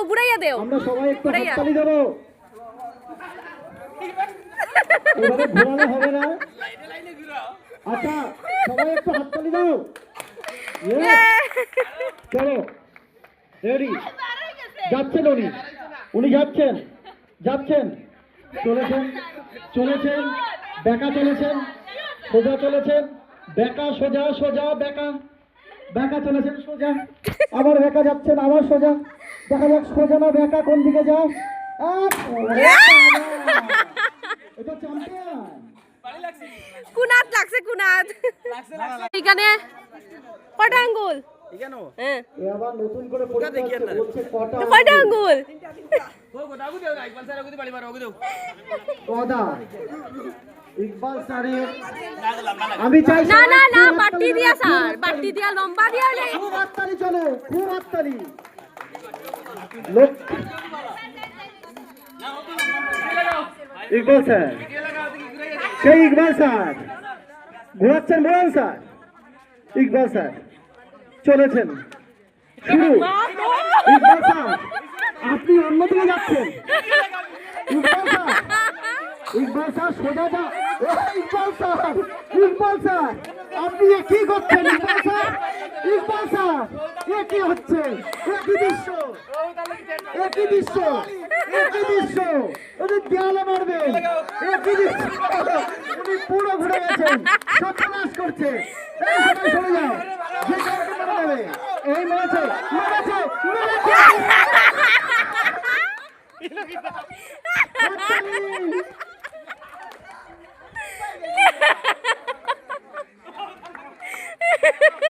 ঘুরাইয়া দেও আমরা সবাই একটু হাততালি দেব। এভাবে ঘোরানো হবে না। আচ্ছা সবাই একটু হাততালি দাও। চলো রেডি যাচ্ছেন উনি যাচ্ছেন চলেছেন বেকা চলেছেন সোজা চলেছেন বেকা সোজা বেকা চলেছেন সোজা আবার বেকা যাচ্ছেন আবার সোজা দেখা যাক সোজা না বেকা কোন দিকে যায়। এটা চ্যাম্পিয়ন কুনাত লাগছে এখানে কটা আঙ্গুল এ আবার নতুন করে পরীক্ষা বলছে কটা আঙ্গুল কদা ইকবাল স্যারের আমি চাই না বাটি দিয়া স্যার বাটি দিয়া লম্বা দিয়া নেই খুব হাততালি চলে খুব হাততালি লোক ইকবাল স্যার সেই ইকবাল স্যার ঘোরাচ্ছেন বলেন স্যার ইকবাল স্যার চলেছেন শুরু ইকবাল স্যার আপনি অন্যদিকে যাচ্ছেন ইকবাল স্যার সোজা যা ইকবাল স্যার আপনি কি করছেন ইকবাল স্যার এ কি হচ্ছে একই দৃশ্য উনি দেয়ালে মারবেন একই দৃশ্য উনি পুরো ঘুরে গেছেন সর্বনাশ করছে এই সবাই সরে যাও যে কাউকে মেরে দেবে এই মেরেছে